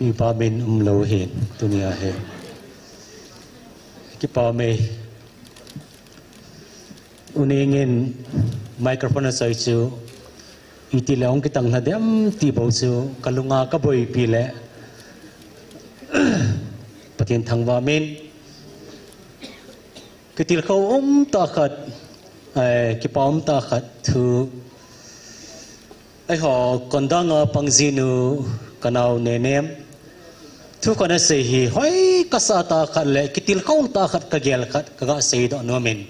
pi pa min lo hen tunia he ki pa me uningin microphone sai chu iti leong kitang na dem ti bo chu kalunga ka boi pi le patin thangwa min kitil khau ta khat ki pom ta khat thu ai họ còn đang ở bằng gì nữa cái nào nè nem thu còn sẽ hi hỏi cái sao ta khát lệ cái tiền không ta khát cái gel khát cái gã sẽ đó nữa mình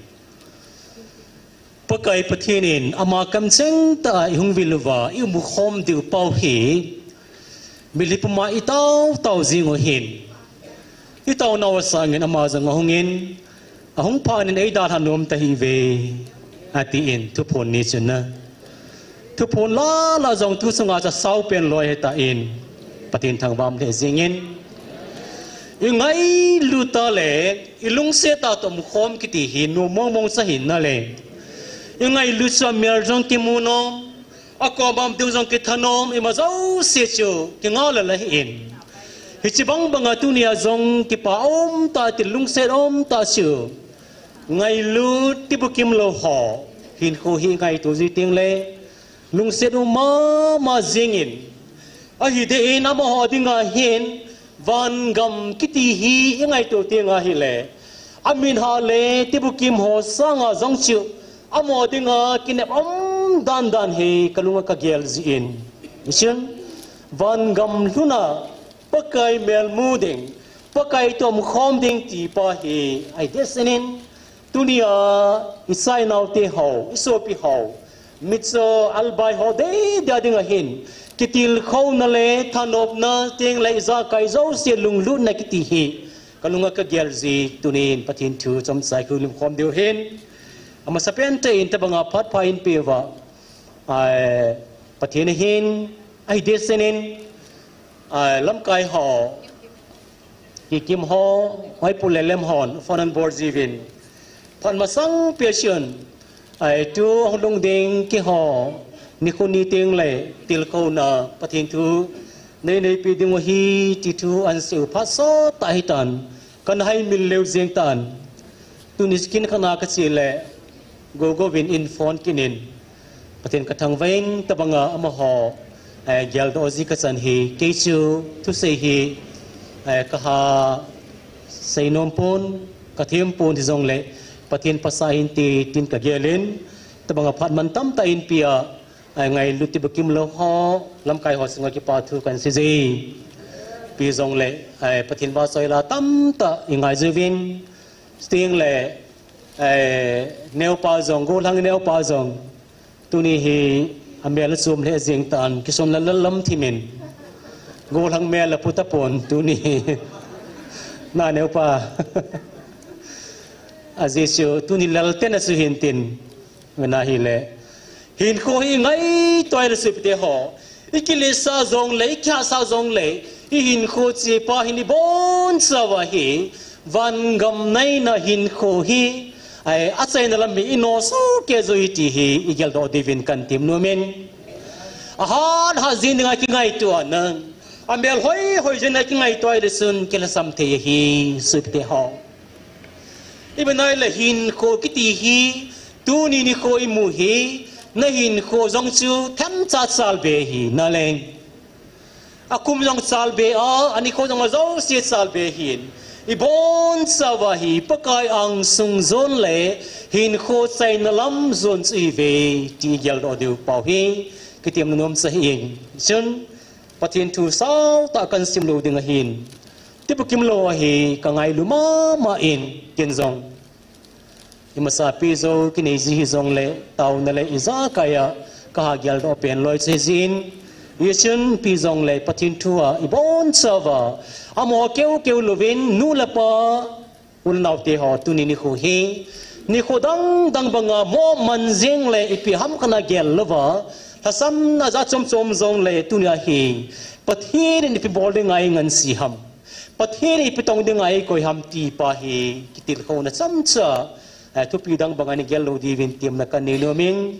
bất cái bất thiên in ama cầm chân ta hung vilva yêu mu khom điều bao hi milipuma itau tau gì ngồi hin itau nào sang in ama sang ngồi hin hung pa nên ấy đã thành nom ta hi về atiin thu phun ni chun na thu phun la dòng thu sung cho sau pen loi ta in patin thang bam the zingin ngay luta le ilung se ta tom khom kiti hin no mong mong sa hin na le ngay lu sa mer jong ki mu no ako bam tu jong ki thanom ima zo se chu ki nga la hin hi chi bang banga tu nia jong ki pa om ta ti lung se om ta chu ngay lu ti bu kim lo ho hin kho hi ngay tu ji ting le lung se ma zingin ahi de na mo ho dinga hin van gam kiti hi ngay tu tinga hi le amin ha le ti bu kim ho sanga jong chu amo dinga kinep om dan he kalunga ka gel ji in mission van gam luna pakai mel muding pakai tom khom ding ti pa hi ai desenin tunia isai nau te ho isopi ho mitso albai ho de dia dinga hin kitil khau na le thanop na teng lai za kai zo se lung lu na kiti hi kalunga ka gel ji tunin pathin thu chom sai khu lim khom deu hin ama sapen te in tabanga phat pha in pewa ai pathin hin ai desenin ai lam kai ho ki kim ho ai pulelem hon fonan board jivin phan masang passion ai tu hong ding ki ho ni khuni teng le til ko na pathin thu nei pi ding hi ti thu an siu pha so ta hi tan kan hai mil leu jeng tan tu ni skin khana ka chi le go win in phone kinin pathin ka thang vein tabanga ama ho gel do ji ka chan hi ke chu thu sei hi ka ha sei nom pon ka them pon ti jong le pathin pasahin ti tin ka gelin tabanga phat man tam ta in pia ngày luti bakim lo ho lam kai ho singa ki pa thu kan si ji pi jong le pathin ba soi la tam ta ingai jewin sting le neo pa jong go lang neo pa jong tu ni hi amel sum le jing tan ki som la lam thimin go lang me la puta pon tu ni na neo pa azisu tu ni lal ten su hin tin na hi le hin kho hi ngai toy le sip te ho ikile sa zong le kya sa zong le hin kho chi pa hin bon sa wa hi van gam nai na hin kho hi ai a chai na lam mi ino so ke zo ti hi igel do divin kan tim no men a han ha zin ngai ki ngai tu an amel hoi jen ki ngai toy le sun ke la sam the hi sip te ho ibenai le hin kho ki ti hi tu ni kho i mu hi na hin kho jong chu tham cha sal be hi na leng akum jong sal be a ani kho jong zo si sal be hin i bon sa wa hi pakai ang sung zon le hin kho chai na lam zon chi ve ti gel do deu pau hi ki tiam nom sa hi chun pathin thu sao ta kan sim lo ding hin ti pakim lo hi ka ngai lu ma in ken jong imasa pizo kini ji zong le tau na le iza kaya ka gyal do pen loi che zin yechun pizong le pathin thua ibon sawa amo keu lovin nu la pa ul naw te ho tuni ni khu hi ni khodang banga mo man jeng le ipi ham kana gel lova hasam na za chom zong le tunia hi pathin ni pi bolding ai ngan si ham pathin ipi tong ding ai koi ham ti pa hi kitil kho na chamcha thu pi dang bangani gel lo di vin tiam na kan ni no ming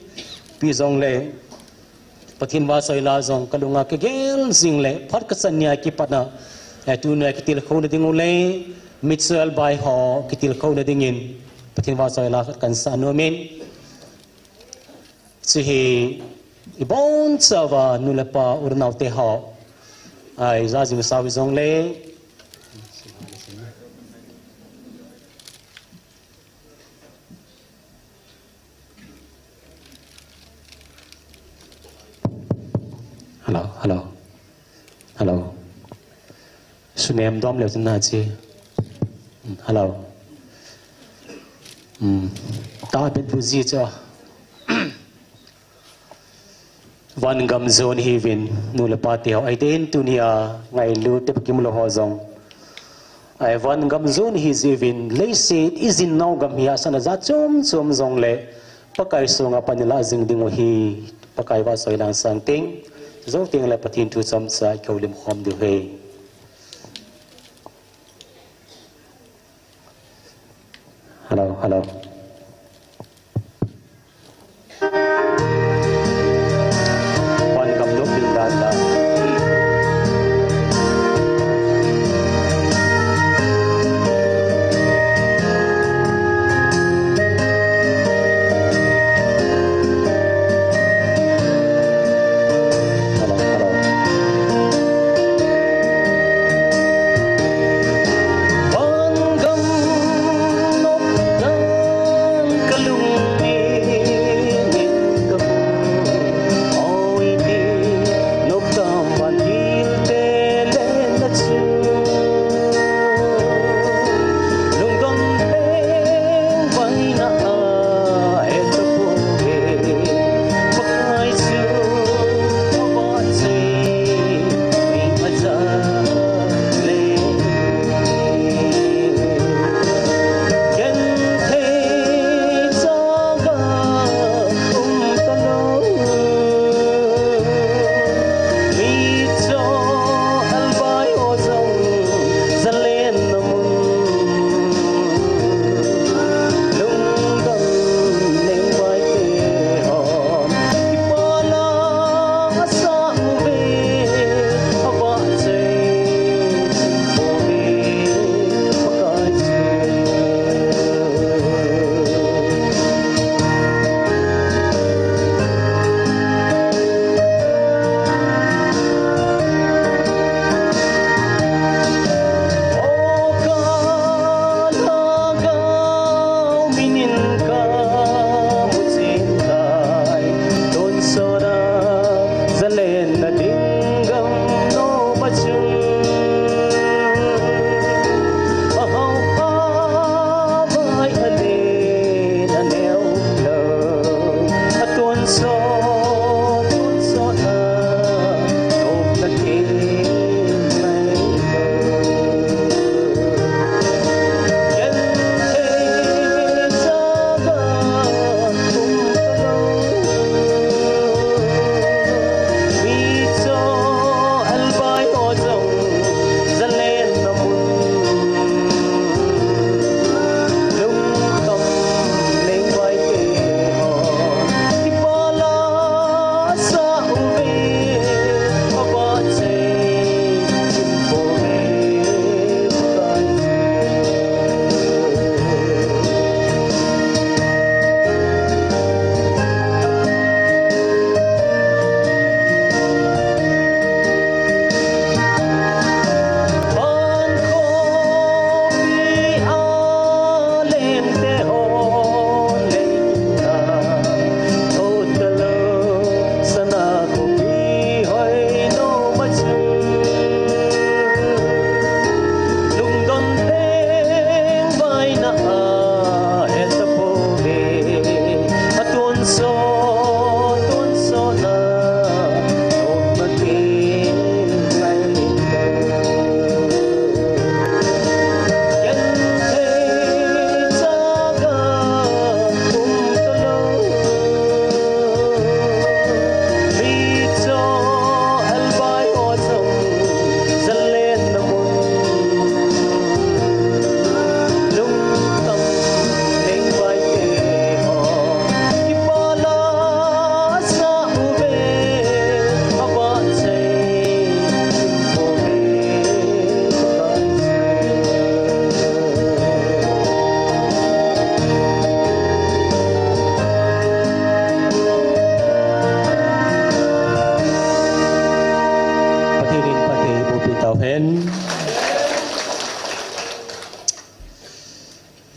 pi zong le ปทินวาสอยลาจงกลุงาเกเกลสิงเล่พัดกษันยากิปันะตูนกิติลเขาในดิ่งอุเล่มิตรเซลบายหอกิติลเขาในดิ่งินปทินวาสอยลากันสานุมินสิฮีอีบอนสาวานุเลปาอุรนาวเตหอไอซาจิมสาวิจงเล่ฮัลโหลฮัลโหลสุนัยมดอมเลวจินนาจีฮัลโหลตาเป็นผู้จีจ้าวันกำโซนฮีวินนูเลปาเตียวไอเดนตุนียไงลูเตปกิมโลฮอซงไอวันกำโซนฮีซีวินเลสิตอิจินนาวกำฮีอาสันจัดจุมซงเลปะไกส่งอปันลาจิงดิงวฮีปะไกว่าสวยลังสังติงZong ting la patin tu sam sa kau lim khom du he. Hello, hello. Wan kam lok ding dan da.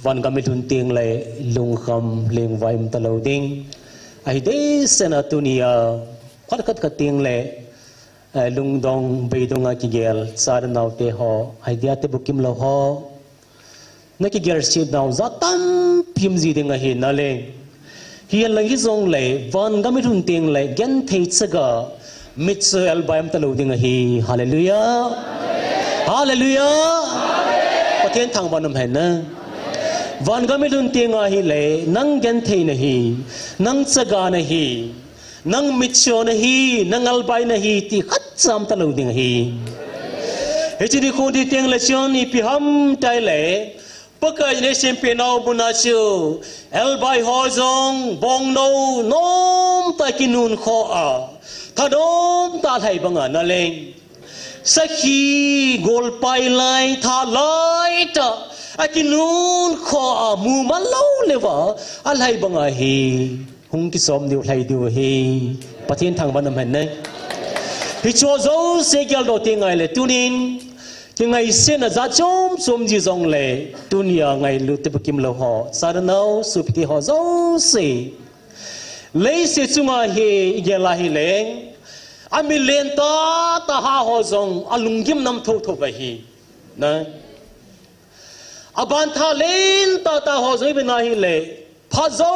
วันก็ไม่ทุนเตียงเลยลุงคำเลี้ยงไว้มตะลดิ้งไอ้เดสนาตุนียพัดกัดกัดเตียงเลยลุงดองไปดงอากิเกลสารนาวเตหอไอเดียเตบุกิมลหอนักกิเกลชีดนาวจัตัมพิมจีดึงอาหินนั่นเลยเฮียลังฮิซงเลยวันก็ไม่ทุนเตียงเลยยันเทศกามิตรเอลบายมตะลดิ้งอาหิฮาเลลูยาฮาเลลูยาประเทศทางวันน้ำเห็นนะวันก็ไม่ทุนเตียงอาหิเลยนั่งยันเทนะฮีนั่งสกานะฮีนังมิตรชนฮีนังอัลบายนะฮีที่ขัดซ้ำตะลุดิงฮีเฮจิดิคนที่เตียงเลชอนนี่พิฮัมใจเล่ปะกายในเชมเปียนเอาบุนาชิวอัลบายฮอซองบองโนน้อมตะกินุนขออาถ้าน้อมตาไทยบังอ่ะนั่นเองสักขีโกลไปไล่ท่าไล่ตะอากินุนขออามูมันเล่าเลยวะอะไรบังอ่ะฮีหงกิสอมเดียวไทยเดียวเฮประเทศทางบ้านน้ำเห็นไหมฮิโชโซเซกิลโดติงไงเลยตุนินยังไงเส้นอาจอมสมจีจงเลยตุนียไงลุตบกิมโลหอสารนาวสุพิธีหอโซเซเลยเสจุงาเฮเยลาฮิเลงอามิเลนตาตาหาหอจงอลุงกิมนำทุกไปฮีนะอาบันทาเลนตาตาหอจงเป็นนาฮิเลพระเจ้า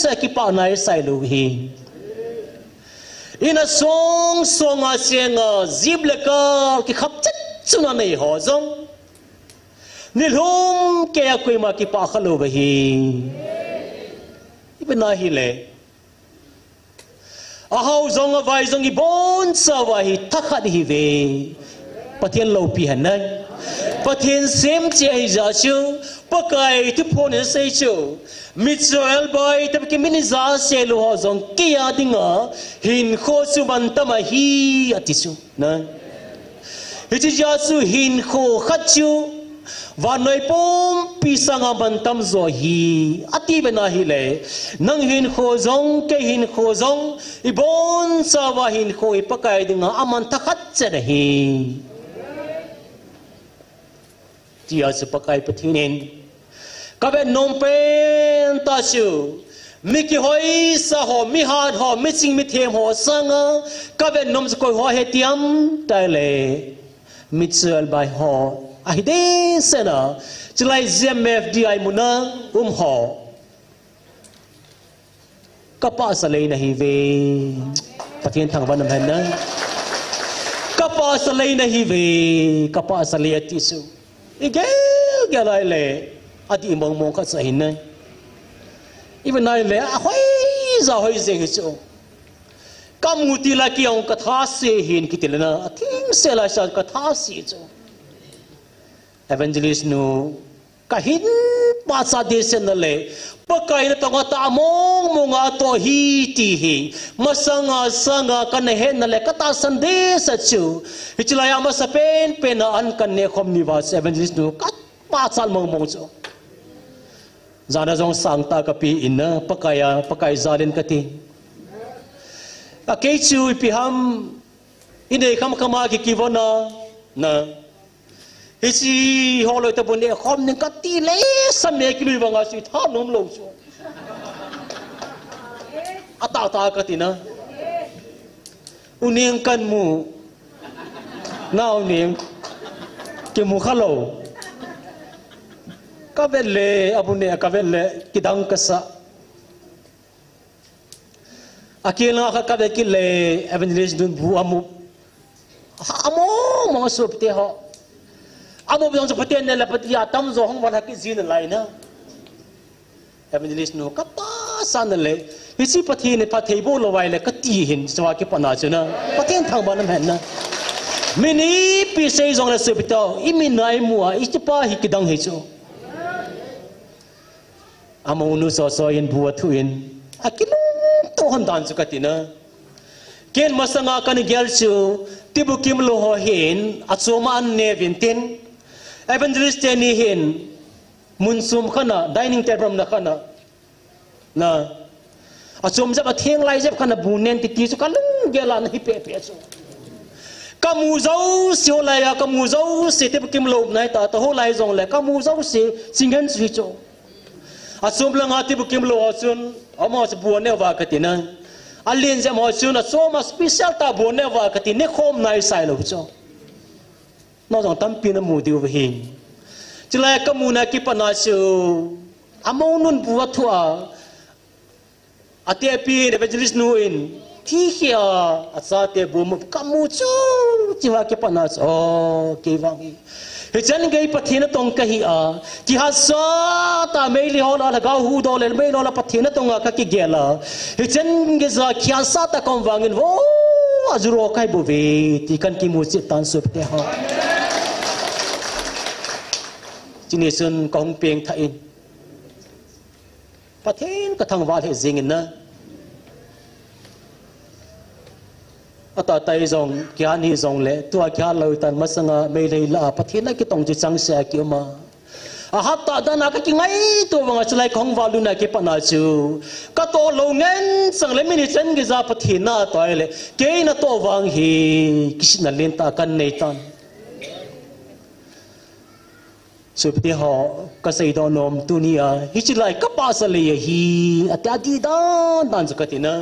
เสกิปานายใส่ลูกฮีอินาสงอาเซียงจิบเล็กที่ขับจัดจุนันในหอจงนิลฮมเกียคุยมากิปาขลูกฮีอีเป็นนายฮีเลยอาหาวจงอาไว้จงอีบอนสาวาฮีทักขัดฮีเวประเทศโลปีหันนั้นประเทศเซมเจียจ้าชูปะกายที่พนเสชูมิตรเอลบอยแต่เป็นมินิซาเซลูฮอซงกี่ยาดิงะหินโคสุบันตมาฮีอติสุนะฮิจิจาสุหินโคขัดชูวันน้อยปมปีสังบันตัมโซฮีอติเบนาฮิเลนังหินโคซงเกหินโคซงอีบอนสาวาหินโคอีปะกายดิงะอามันทักขัดเจนะฮีที่อาศัยปะกายปะทินินก็เป็นนมเป็นตาชูมิกิหอยสะหอมิหาดหอมิจิงมิเทมหอสังก็เป็นนมสกุลหอเฮติยมได้เลยมิเซลบายหอไอเดเซนะจะไล่เซมเอฟดีไอมุนะหอก็ป้าสเลนะฮีเวประเทศทางบ้านน้ำเห็นนะก็ป้าสเลนะฮีเวก็ป้าสเลติสุอีเกลเกลอะไรเลยอดีตมองก็จะเห็นนะอีเป็นนายเลยอะเฮ้ยจะเฮ้ยเสียงเหรอก็มุติละกี่องค์กท้าเสียหินกิติเลนะทิ้งเสียละชาติกท้าเสียจ้ะเอเวนเจลิสนูก็หินปัสสาวะเดชนั่นเลยปะกายนั่นต้องตามองอาตัวฮีตีฮีมาสังกันเห็นนั่นเลยก็ตาสันเดชจู่ฮิจิลายามาสเปนเป็นอันกันเนี่ยคอมนิวาสเอเวนเจลิสนูก็ปัสสาวะมองจ้ะจานจงสังตากปีอินนะปะกายจารินกติอาเกจูอิพิฮัมอินเดคำขมากิกิวนานะฮิซีฮอลอยตะบุนเดคอมนึงกติเลสเมกิลุยบังอาสิท่านุ่มลงชัวอาตากตินะอุเนียงกันมูน่าอุเนียงเกมูขลก็เป็นเลยอาบุญเนี่ยก็เป็นเลยกิดังกษะอาเกลนาก็เป็นกิเลยเอเวนเจลิสดุนบูอามุมังสุปเตหะอามุยังสุปเตเนี่ยละปฏิยาตั้มโซห้องวันฮักกิซินอะไรนะเอเวนเจลิสนูก็ป้าสันเลยฮิซิปฏิเนี่ยปฏิบูลไว้เลยก็ตีหินสวากิปนาชนะปฏิทางบ้านนั่นเห็นนะมินีปีเซย์จงเลยสุปเตอิมินายมัวอิจิป้าฮิกิดังฮิจู ama unu so in buat tuin akilu tohan dan sukatina ken masanga kan gelsu tibukim lo ho hin achoma an ne vintin evangelist ni hin munsum khana dining table na khana na achom jab atheng lai jab khana bunen ti ti su kalung gelan hi pe pe su kamu zau sio lai ya kamu zau se tibukim lo nai ta to ho lai jong le kamu zau se singen su cho asum lang hati bukim lo asun amo se buone wa katina alien je mo asun so ma special ta buone wa katine khom nai sai lo cho no jong tam pin mu diu hin chila kamuna ki pana su amo nun buwa thua ate pi evangelist nu in thi khia asa te bu mu kamu chu chiwa ki pana so ke wangi Hijan gay pathina tong kahi a ki hasa ta meili hola la ga hu do le meili hola pathina tong ka ki gela hijan ge za ki hasa ta kom wangin wo azuro kai bo ve ti kan ki mu chi tan sup te ha chinesun kong peng tha in pathin ka thang wa he jing na ata tai zong kya ni zong le tua kya lo tan masanga me le la pathina ki tong chi chang sa ki ma a hatta da na ka ki ngai to wanga chlai khong walu na ki pana chu ka to lo ngen sang le mini chen gi za pathina toy le ke na to wang hi kisna len ta kan nei tan supti ho ka sei do nom tunia hi chlai ka pa sa le hi ata di dan zakatina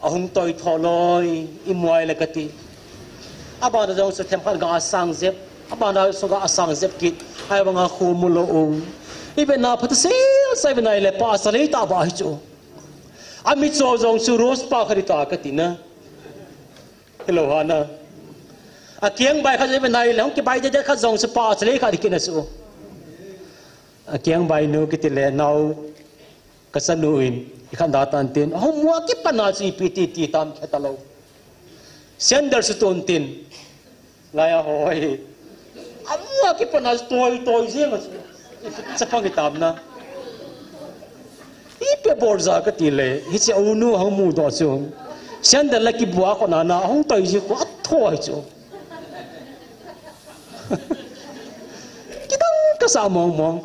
ahung toy tholoi imwai le kati abana jong se themkhal ga sang zep abana so ga sang zep kit ai banga khumulo ong ibe na phat se sai benai le pa sale ta ba hi chu ami cho jong su ros pa khari ta kati na hello hana a kieng bai kha je benai le hong ki bai je kha jong se pa sale kha dikina su a kieng bai nu kiti le nau kasanuin ikan datan tin oh mua ki pana si ptt tam khetalo sender suton tin laya hoi mua ki pana toy jeng sapang kitab na ipe borza ka tile hi che unu hamu do chu sender la ki bua ko na hong toy ji ko thoi chu kitang kasamong mong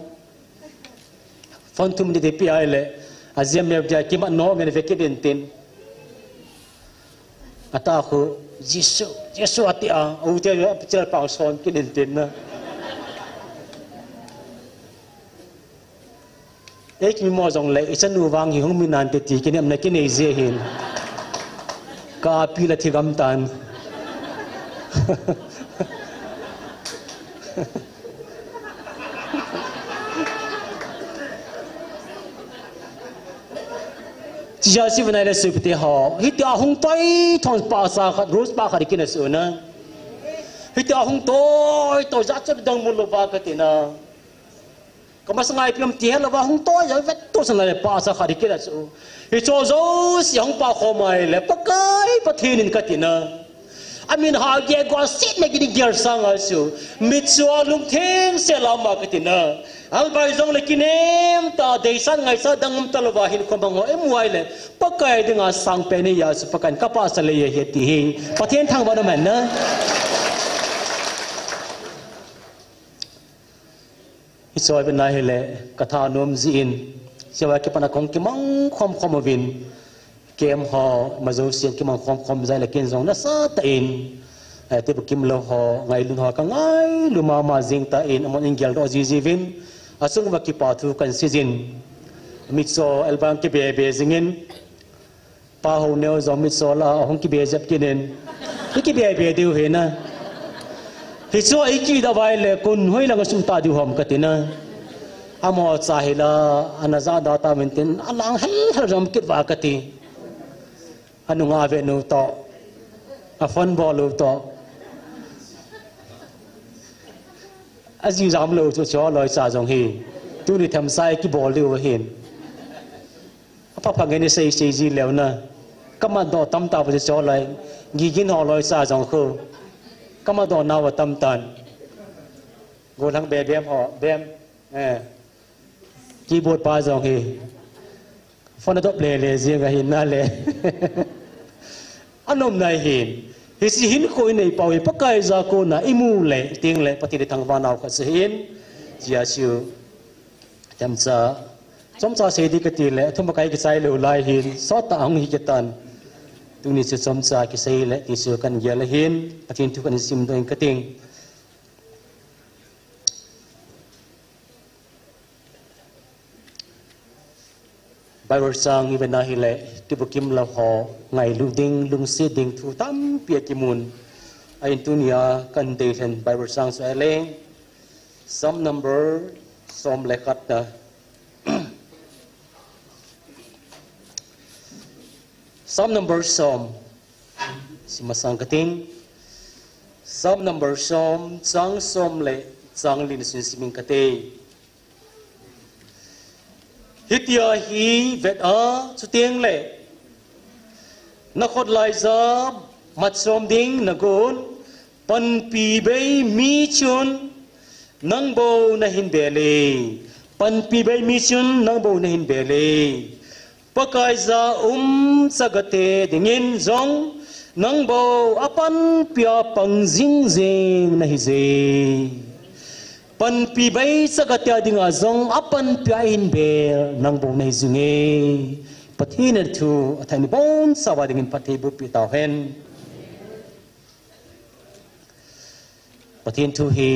fantum de pi ai Aziam me dia kimat no me veke dentin ata khu Yesu ati a u te picel pa son ki dentin na ek mi mo jong le isan nu wang hi hong mi nan te ti ki nem na ki nei je hin ka pi la thi gam tan Jia si venai le supte ho hiti ahung toi thon pa sa khat rose pa khari kina su na hiti ahung toi to za chap dang mu lo ba ka tina kamas ngai pim ti hela ba hung toi ya vet to san le pa sa khari kina su hi cho zo si hung pa kho mai le pa kai pa thin in ka tina amin ha ge go sit me gi ger sang a su mit su lung theng se la ma ka tina al bai zong le kinem ta deisan ngai sa dangum talwa hin ko bango emuai le pakai dinga sang pe ne ya su pakan kapa sa le ye ti hi pathen thang ba man na isoi ben nai le katha nom ji in sewa ke pana kong ki mang khom win kem ho mazo sian ki mang khom zai le ken zong na sa ta in te bukim lo ho ngai lun ho ka ngai lu ma jing ta in amon ingel do ji win asung wa ki pa thu kan season mitso albang ki be zingin pa ho neo zo mitso la hong ki be jap kinen ki be diu he na hi so ai ki da vai le kun hoi la su ta diu hom katina amo chahila anaza data maintain alang hal ram kit wa kati anunga ve no to afan bol to azi jam lo cho loi sa jong hi tu ni tham sai ki bol liu hin apa phang ni sei ji lew na kama do tam ta bu cho loi gi gin ho loi sa jong khu kama do na wa tam tan go thang be bem ho bem keyboard pa jong hi phone to play le ji ga hin na le anom nai hin hi si hin khoi nei pau hi pakai za ko na imu le ting le pati de thang wa naw ka se hin jia siu tam cha se di ka ti le thum kai ki sai le lai hin so ta ang hi ke tan tu ni se som cha ki sei le ti su kan ya le hin patin tu kan sim do ka ting bài vở sang như vậy na hi lệ tu bậc kim là họ ngày lung si ding thu tam bia kim môn ai tu nia kan te then bài vở sang so ele some number som lekat na some number som si masang kating some number som sang som le sang lin sin siming kate hitia hi vet a chu tieng le na khot lai za mat som ding na gon pan pi bei mi chun nang bo na hin bele pan pi bei mi chun nang bo na hin bele pakai za sagate dingin zong nang bo apan pia pang jing jing na hi ze pan pi bay sagatya dinga zong apan pia in bel nang bo nei zunge pathin thu athani bon sawading in pathibu pi taw hen pathin thu hi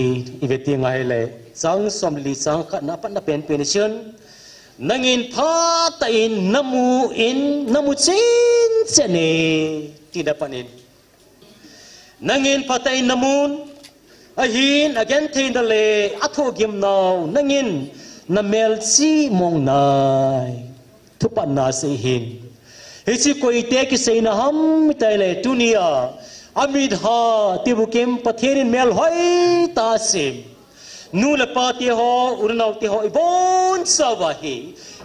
iveti ngai le sang somli sang khat na pan na pen chen nangin pha ta in namu chin chene ti da panin nangin pha ta in namun ahin again thein da le atho gim now nangin na mel chi mong nai thu pa na se hin hi chi koi te ki sei na ham tai le tunia amid ha ti bu kem patherin mel hoi ta sim nu le pa ti ho urnaw ti ho ibon sawahi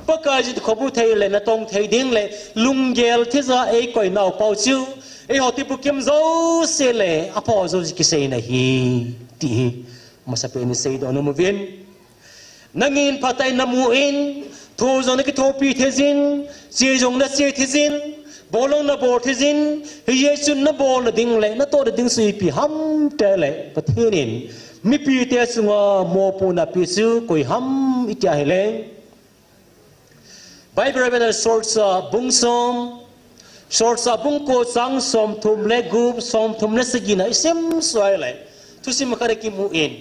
pakaji khobu thei le na tong thei ding le lunggel thiza ei koi naw pau chu ei ho ti bu kem zo se le apo zo ki sei na hi ti masape ni sei do no mo vin nangin patai namu in thu zong ki thopi thezin si jong na si thezin bolong na bor thezin yesun na bol na ding le na to da ding sui pi ham te le pathenin mi pi te sunga mo pu na pi su koi ham itya hele Bible reveal sorts bung som sorts bung ko sang som thum le gup som thum le sigina isem soai le tu sim kare ki mu in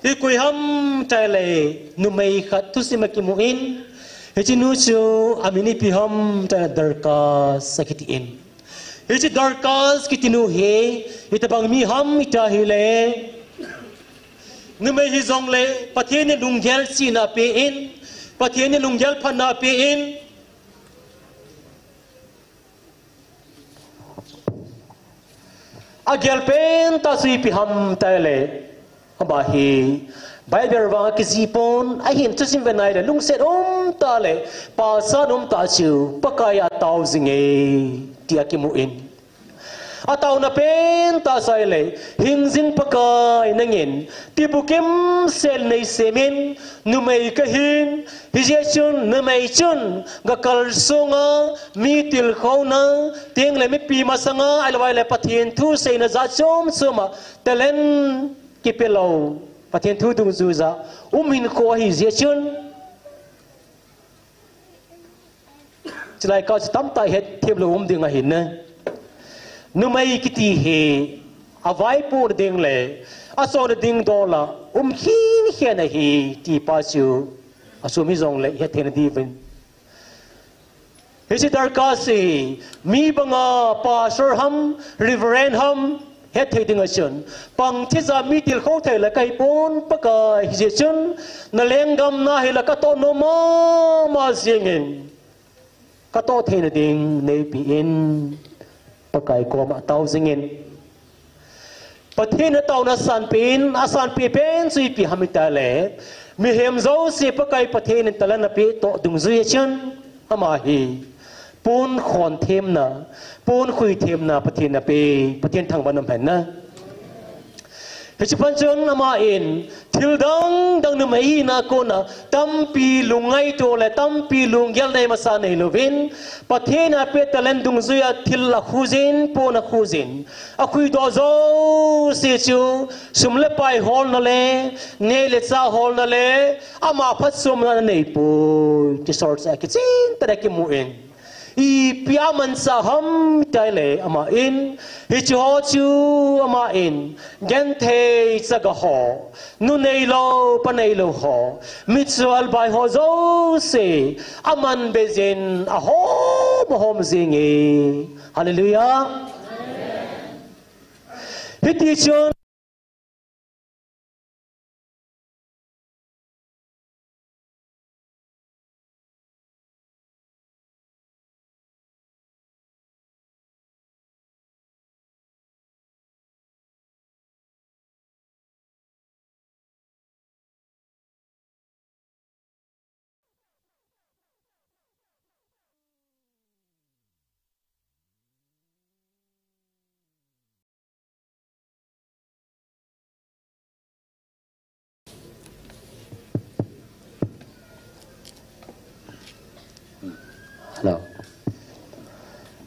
hi koi ham tai le nu mai khat tu sim ki mu in hi chi nu chu amini pi ham ta darka sakiti in hi chi darkas kitinu he hi ta bang mi ham ita hi le nu mai hi zong le pathen ni lunggel si na pe in pathen ni lunggel phan na pe in agel pen ta sui pi ham ta le ba hi Bible wa ki zipon ahin tu sim venai le lung set ta le pa sa ta chu pakaya taw zinge tia ki mu in ataw na pen ta sai le hing jing pakai nangin ti bukem sel nei semin nu mai ka hin hijechun nu mai chun ga kal songa mi til khona teng le mi pi masanga alwai le pathin thu sei na za chom suma telen ki pelo pathin thu dung zu za hin ko hi jechun chlai ka tam tai het thiam lo ding a hin na numai kiti he avai pur ding le ason ding dola hin hian hi ti pa chu asumi zong le he then di vin he si dar ka si mi banga pa sir ham reverend ham he the ding a chun pang thi za mi til kho the la kai pon pa ka hi chun na lengam na he la ka to no ma singin ka to the ding nei pi in pakai ko ma tau zingin pathin tau na san pi pen sui pi hamita le mi hem zo se pakai pathin talan pi to dung zui chen ama hi pun khon them na pun khui them na pathin pi pathin thang banam phan na Hichipan chung ama in thil dang nu mai na ko na tampi lungai to le tampi lungyal nei masa nei lovin pathena pe talen dung zuya thil la khuzin po na khuzin akhui do zo se chu sumle pai hol na le ne le cha hol na le ama phat sum na nei po ti sort sa ki chin ta ki mu in i piaman sa ham taile ama in hi chu ama in gen the saga ho nu nei lo pa nei lo ho mitsual bai ho zo se aman bezin a hom zingi hallelujah hiti chon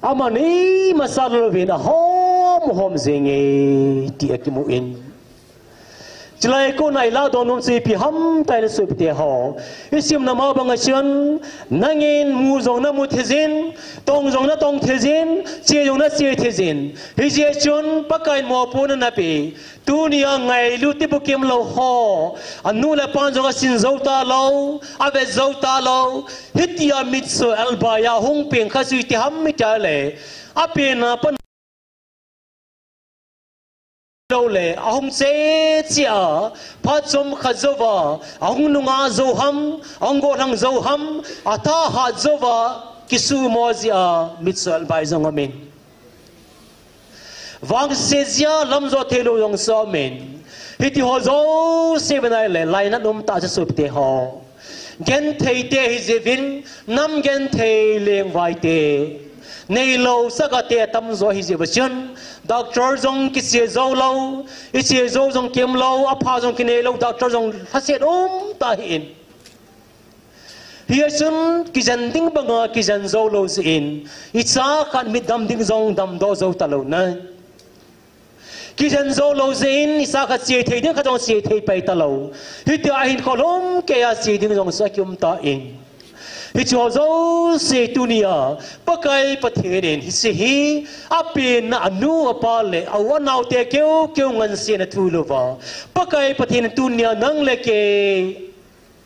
amani masalo vin a hom zingi ti akimu in Chilai ko nai la donom si pi ham tai le sup te ho isim na ma bang chen nangin mu zong na mu thezin tong zong na tong thezin che zong na che thezin hi je chun pakai mo pun na pi tu ni ngai lu ti bu kim lo ho anu la pan zong sin zo ta lo ave zo ta lo hitia mit so alba ya hung peng kha su ti ham mi ta le ape na pan lâu lệ ông sẽ chia phát zum khazova ông nunga zo ham ông go thang zo ham ata ha zova kisu mozia mitsal bai zong amen wang sezia lam zo thelo yong so amen hiti ho zo se benai le lai na num ta cha sup te ho gen thei te hi zevin nam gen thei leng vai te nei lo sagate tam zo hi zevachun doctor zong kisi zo lo isi zo zong kim lo apa zong kine lo doctor zong haset ta hin here sun kijan ding banga kijan zo lo in itsa khan mit dam ding zong dam do zo ta lo na kijan zo lo in isa kha che thei ding kha zong che thei pai ta lo hiti a hin kolom ke ya si ding zong sa kyum ta in hicho zo se tunia pakai pathirin hi se hi apin na anu apale awanau te keu ngan se na thulova pakai pathin tunia nang leke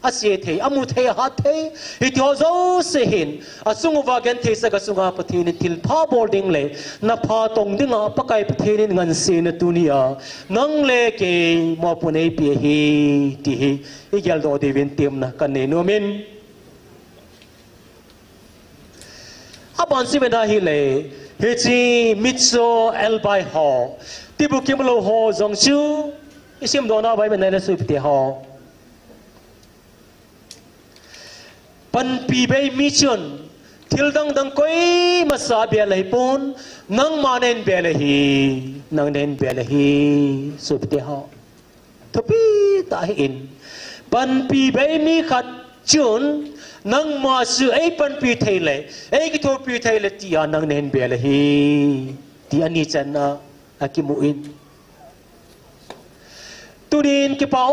ase the amu the ha the hicho zo se hin asungwa gan the sa ga sunga pathin til pha boarding le na pha tong dinga pakai pathin ngan se na tunia nang leke mo punei pi hi ti hi igyal do de vin tem na kan ne no men Aban si benda hile hichi mitso elbai ho tibu kimlo ho zong chu isim dona bai benda le sup te ho pan pi bai michun thil dang koi masa bia lai pun nang manen bia le hi nang nen bia le hi sup te ho thopi ta hin pan pi bai mi khat chun nang ma su ai pan pi thei le ai ki tho pi thei le tia nang nen be le hi ti ani chan na akimu in turin ki pa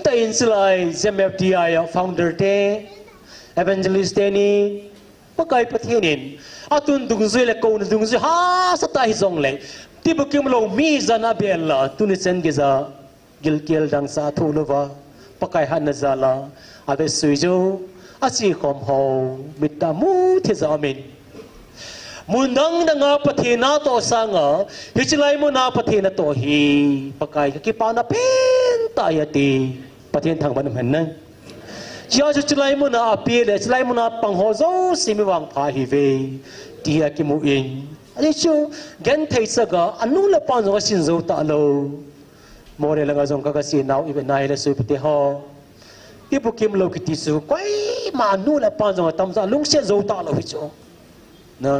ta in slai ZMFTI founder te evangelist te ni pakai pathinin atun dung zui le ko dung zui ha sa ta hi zong le ti bu kim lo mi zana be la tuni chen ge za gil kel dang sa thu lo wa pakai han na za la ave sui jo asi khom ho mitamu the zamin mundang danga pathina to sanga hichlai mu na pathina to hi pakai ki pa na pen ta yati pathin thang ban man na chia chu chlai mu na api le chlai mu na pang ho zo simi wang pha hi ve ti ya ki mu in ani chu gan thai saga anu la pa zo sin zo ta lo more la ga zong ka si nau i be nai le su pte ho ibu kim lo kiti su koi ma nu la pan zong tam za lung se zo ta lo hi cho na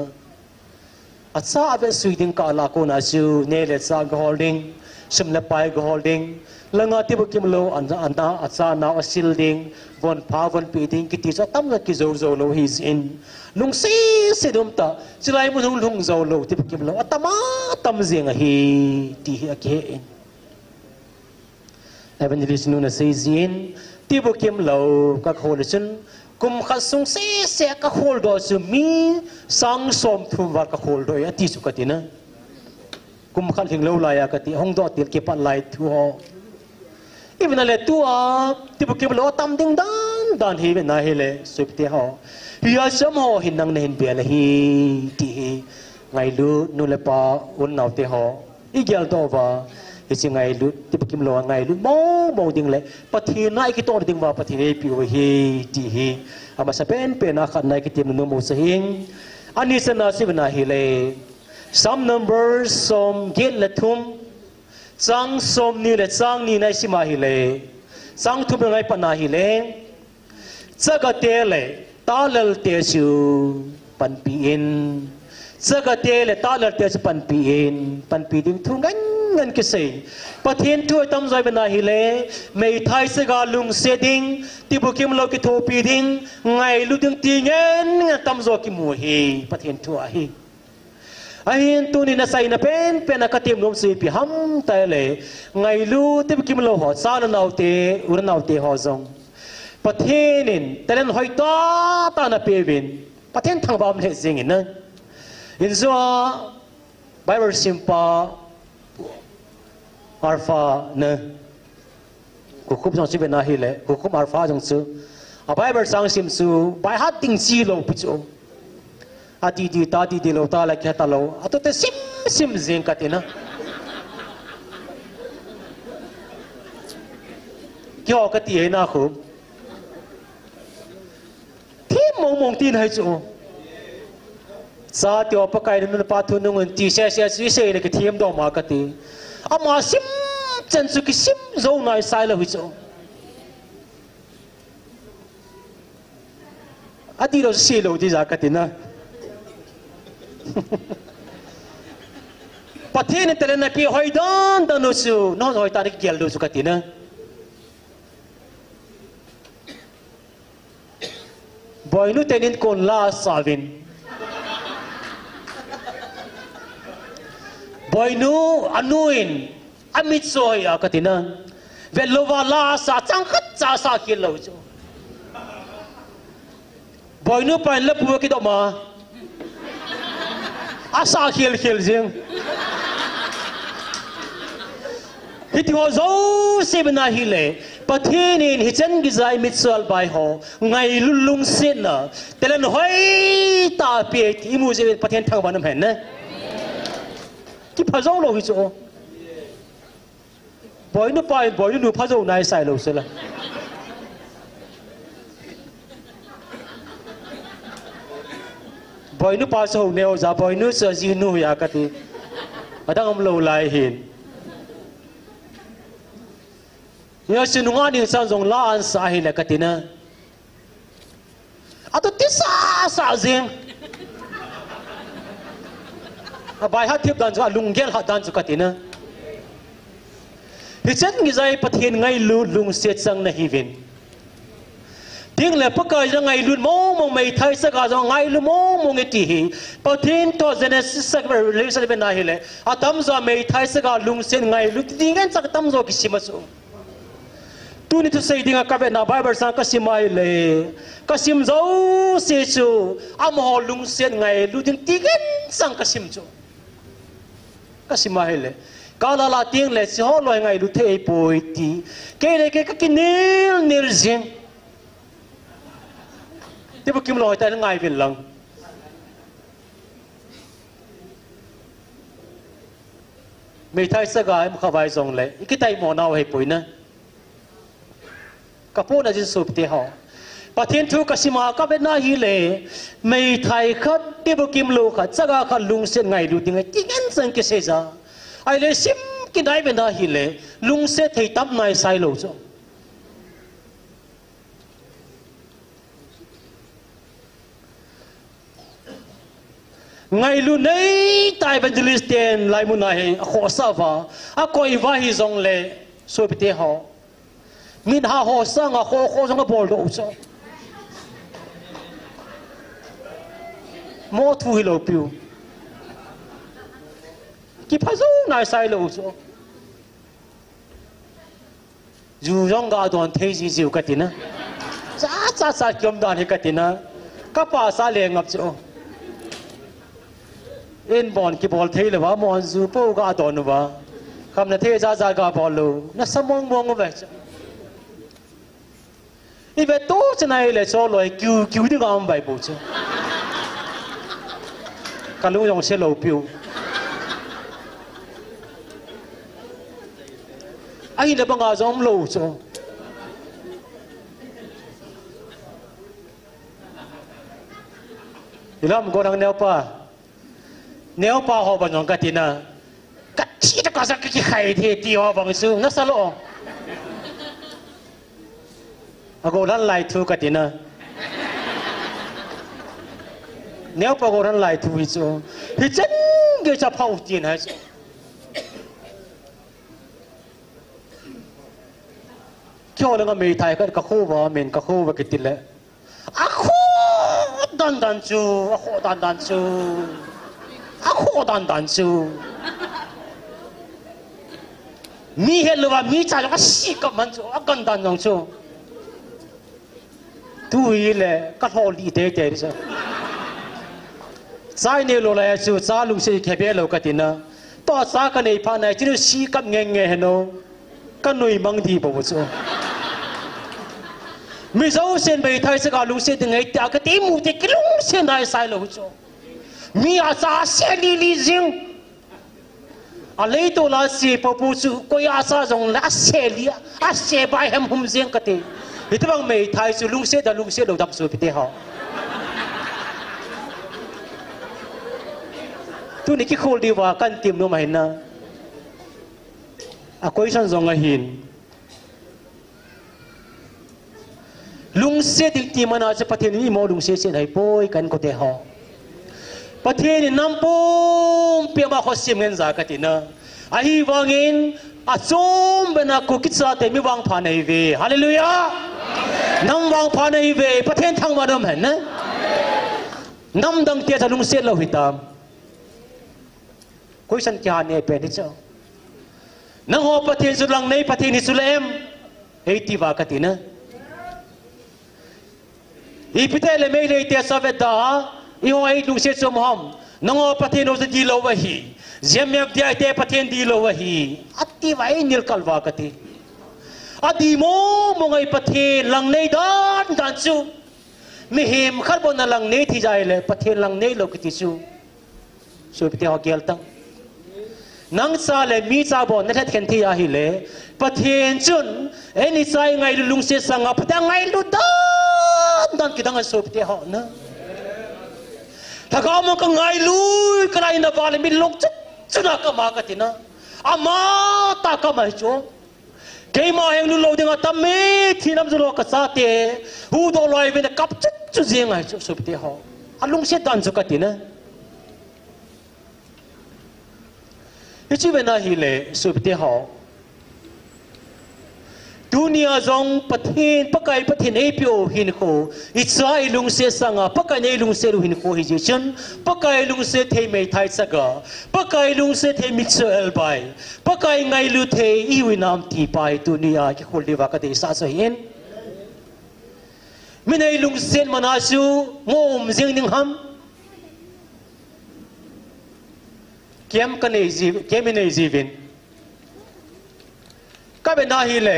atsa ave suiding ka la ko na su ne le sa go holding sim la pai go holding langa tibu kim lo an atsa na asil ding von pa von pi ding kiti sa tam la ki zo zo lo hi in lung se dum ta silai mu lung zo lo tibu kim lo atama tam zeng hi ti hi ke in evangelist nu na sei zin tibu kim lo ka khol chen kum khat sung se ka khol do su mi sang som thum war ka khol do ya ti su ka ti na kum khat hing lo la ya ka ti hong do til ke pat lai thu ho even ale tu a ti bu ke lo tam ding dan hi be na he le su te ho ya sam ho hin nang ne hin be la hi ti ngai lu nu le pa un nau te ho i gel do wa hi ngai lu ti bu kim lo ngai lu mo ding le pathi nai ki to ding wa pathi nei pi ho hi ti hi ama sa pen na khat nai ki tim nu mo sa hing ani sa na si na hi le some numbers som get la thum sang som ni le sang ni nai si ma hi le sang thum ngai pa na hi le chaga te le talal te su pan pi in chaga te le talal te su pan pi ding thu ngan ke sei pathian tu tam zai bana hi le mei thai se ga lung se ding ti bu kim lo ki tho pi ding ngai lu ding ti ngen tam zo ki mu hi pathian tu a hi ahin tu ni na sai na pen na katim nom si pi ham ta le ngai lu ti bu kim lo ho sa na nau te ur nau te ho zong pathianin telen hoi ta na pe win pathian thang bam le zing in na in zo bible simpa alpha na kukup jong si be na hi le kukup alpha jong su a bible sang sim su bai hat ting si lo pi chu ati di ta di lo ta la kha ta lo ato te sim zing ka te na kyo ka ti na khu thi mong tin hai chu sa tyo pa kai nu pa thu nu ngun ti se ne ki thiam do ma ka ti ama sim chen su ki sim zo nai sai la hu chu ati ro si lo di za ka ti na pathin tele na ki hoi dan nu su no hoi ta ni gel do su ka ti na boy nu tenin kon la savin boy nu anuin amit soy akatina velova la sa changkhat cha sa ki lo chu boy nu pan la pu ki do ma asa khil jing hiti ho zo se bana hi le pathinin hi chen gi zai mit sol bai ho ngai lulung sin na telen hoi ta pe ti mu je pathen thang banam hen na ki phazo lo hi chu boy nu phazo nai sai lo se la boy nu pa so neo za boy nu so ji nu ya ka ti adang am lo lai hin ya sinu nga ni sang zong la an sa hi la ka ti na ato ti sa zing bai ha thiep dan cha lung gel ha dan chu ka ti na hi chen ngi zai pathian ngai lu lung se chang na hi vin ting le pakai ra ngai lu mo mei thai sa ga zo ngai lu mo nge ti hi pathian to genesis sa revelation be na hi le atam zo mei thai sa ga lung sen ngai lu ti ngan chak tam zo ki sima su tu ni tu sei dinga ka be na bible sang ka simai le ka sim zo se chu am ho lung sen ngai lu ding ti ngan sang ka sim chu ka simai le ka la ting le si ho loi ngai lu the poi ti ke le ke ka ki nil jing ti bu kim loi ta ngai vin lang mei thai sa ga em khawai zong le ki tai mo nau he poi na ka po na jin sup te ho pathian thu ka sima ka be na hi le mei thai khat ti bu kim lo kha chaga kha lung sen ngai lu ting ti ngan sang ke se za ai le sim ki dai be na hi le lung se thei tam nai sai lo cho ngai lu nei tai evangelist ten lai mu na he kho sa va a koi va hi zong le so pe te ho min ha ho sang a kho zong a bol do cho mo thu hi lo piu ki phazo nai sai lo cho ju rong ga don thei ji jiu ka ti na cha kiom dan hi katina kapa sa le ngap chu in bon ki bol thei le wa mon zu po ga don wa kham na the za ga bol lu na samong mong ve chu i ve to chnai le cho loi kyu de ga am bai bu chu ka lu yong se lo piu ai le banga zom lo chu ilam gorang neo pa ho banong katina kati ta ka sa ki khai the ti ho bang su na sa lo ago lan lai thu katina neo pa go ran lai thu hi chu hi chen ge cha phau tin ha chu kyo le nga me thai ka khu wa men ka khu wa kitil le a khu dan chu a khu dan chu a khu dan chu mi he lo wa mi cha ka si ka man chu a gan dan nong chu tu yi le ka ho li de de chu sai ne lo la chu cha lu se khe be lo ka tin na to sa ka nei pha nai chu si kap nge he no ka noi mang di bo chu mi zo sen bei thai se ka lu se de ngai ta ka ti mu te kilung se nai sai lo chu mi a sa se li jing a le to la si po pu chu ko ya sa jong la se li a se bai hem hum jing ka te hi te bang mei thai chu lu se lo dap su pi te ha tu ni ki khol di wa kan tim no mai na a koi san zong a hin lung se ding ti mana cha pathen ni mo lung se hai poi kan ko te ha pathen ni nam pom pe ma kho sim ngen za ka ti na a hi wangin a chom bena ko ki cha te mi wang pha nei ve hallelujah nam wang pha nei ve pathen thang ma dom hen na nam dang te cha lung se lo hi tam koi san kya ne pe ni cha nang ho pathen su lang nei pathen ni su lem ei ti wa ka ti na ipitele me le te saveta I ho ai lu se som ham nango pathen o di lo wa hi zemyak dia te pathen di lo wa hi atti vai nil kalwa kati adi mo ngai pathen lang nei dan chu mi him khar bon lang nei thi jai le pathen lang nei lo kiti chu so pite ho gel tang nang sa le mi cha bon na that ken thi a hi le pathen chun eni sai ngai lung se sanga patang ngai lu dan kita ngai so pite ho na thaka mo ka ngai lui krai na wale mi lok chuna ka ma ka tina ama ta ka mai cho ke ma heng lu lo dinga tam me thinam zo ka sa te hu do loi ve na kap chu jeng ai so pite ho alung se dan zo ka tina ichi ve na hi le so pite ho dunia zong pathin pakai pathin ei pio hin ko ichai lung se sanga pakai nei lung se ru hin ko hi chen pakai lung se thei mei thai saga pakai lung se thei mixel bai pakai ngai lu thei I winam ti pai dunia ki khol diwa ka de sa so hin minai lung sen manasu ngom jing ning ham kem ka nei ji kem nei ji vin ka be na hi le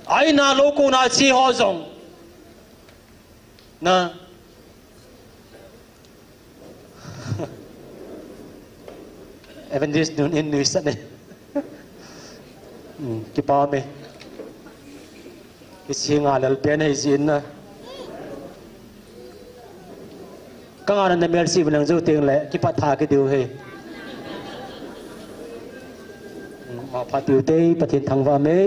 ai na loko na chi ho zong na even this nun in nu sa ne ki pa me ki singa lal pe nei zin na ka nga na mercy binang zo teng le ki pa tha ki diu he ma pa tu te pathin thang wa me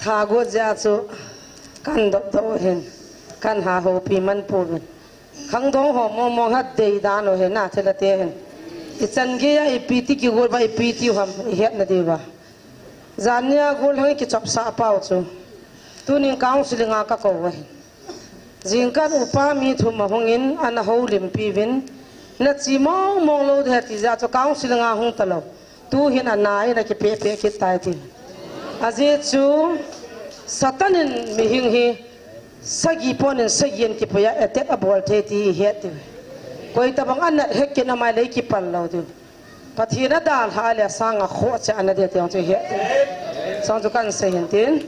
thà gốt ra số căn độc thổ hen căn hà hồ pi man pur khang dong ho mo mo hat dei dan o hen na thela te hen I chan ge ya ipiti ki gol ba ipiti ham het na de ba zania gol hoi ki chop sa pao chu tu ning counseling ka ko wa jingkan upa mi thu ma hongin an ho lim pi vin na chi mong lo the ti za cho counseling a hong talo tu hin anai na ki pe ki tai ti aje chu satanin mi hing hi sagi ponin sagien ki poya attack abol the ti he ti koi tabang an hek ki na mai le ki pal lo tu pathina dal hala sanga kho cha an de te he sang chu kan se hin tin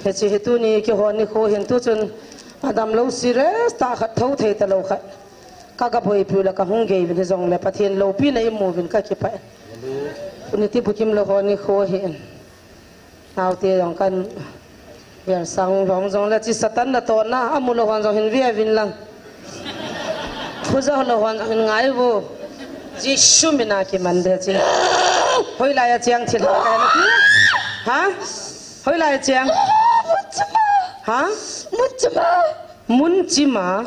he chi tu ni ki hon ni kho hin tu chun adam lo serious ta khat thau the ta lo khat ka ka boi pu la ka hung ge bi zong le pathin lo pi na imu vin ka ki pa ni ti bukim lo hon ni kho hin au te yong kan ber sang rong zong la chi satan na to na amulo hon zong hin vi vin lang khuza lo hon hin ngai bo ji shumina ki mande chi hoi la ya chiang thil ka na ti ha hoi la ya chiang ha mun chima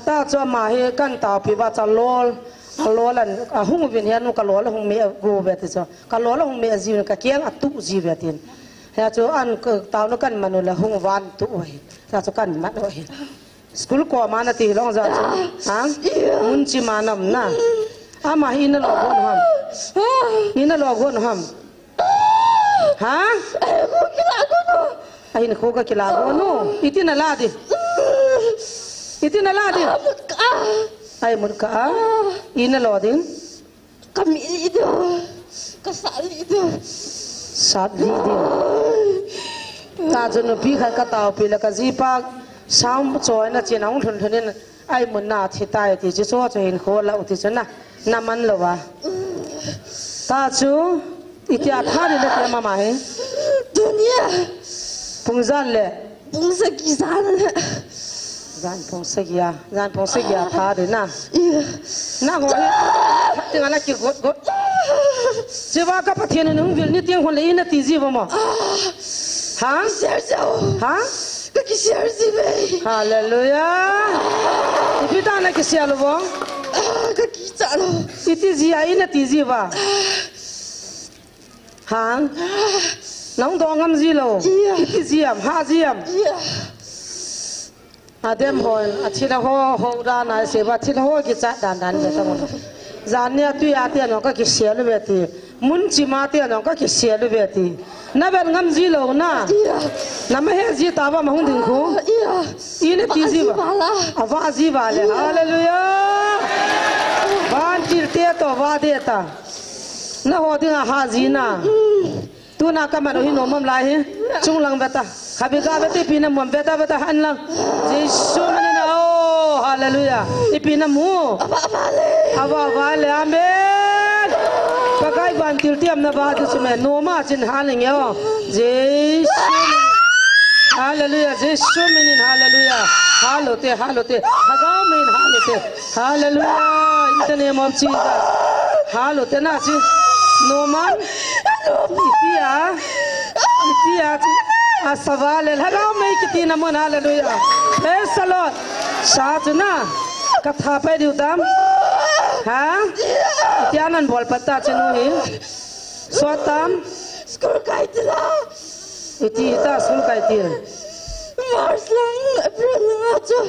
ta cho ma he kan ta pi ba cha lol lolan hung vin hian ka lol hung me go be ti cho ka lol hung me ji ka kiang atu ji be tin ha cho an ta no kan manu la hung wan tu oi ta cho kan mat oi school ko ma na ti long za ha mun chima nam na ama hi na lo gon ham hi na lo gon ham ha ai na ko ka kila go no itin na ladi ai mun ka ina lo din kami itu kasali itu sadli din ta jun pi kha ka taw pi la ka ji pa sam choi na chen ong thun thun ai mun na thi tai ti chi cho hin kho la uti chana naman lo wa ta chu itia tha ni le te ma ma he dunia pungzan le bungsa kisan zan pongsa ya tha de na ho he ting ana ki got sewa ka pathian nung vil ni tiang hon le ina ti ji bo mo ha ha ka kisar ji be hallelujah ipita na ki sia lo bo ka kisalo iti ji ai na ti ji ba ha nong dong ngam ji lo iti ji am ha ji am adem hon athila ho ra na se ba thila ho ki cha dan dan be ta mo zania tu ya te no ka ki sia lu be ti mun chi ma te no ka ki sia lu be ti na ben ngam ji lo na na ma he ji ta ba ma hung ding ko ine ti ji ba awa ji ba le hallelujah ban tir te to wa de ta na ho ding ha ji na tu na ka ma no hi no mam lai he chung lang ba ta khabi ga ba te pi na mom ba ta han lang jesu me na oh hallelujah ipi na mu awa vale amen pakai ban tir tiam na ba tu me no ma chin haling yo jesu hallelujah jesu me ni hallelujah halote hagao me halote hallelujah in the name of Jesus halote na chi no man ipia asawal hagao me kiti na mon hallelujah praise the Lord satuna katha pe diu tam ha itianan bol patta chinu hi sotam skul kai tila iti ta skul kai til mars lang april lang acho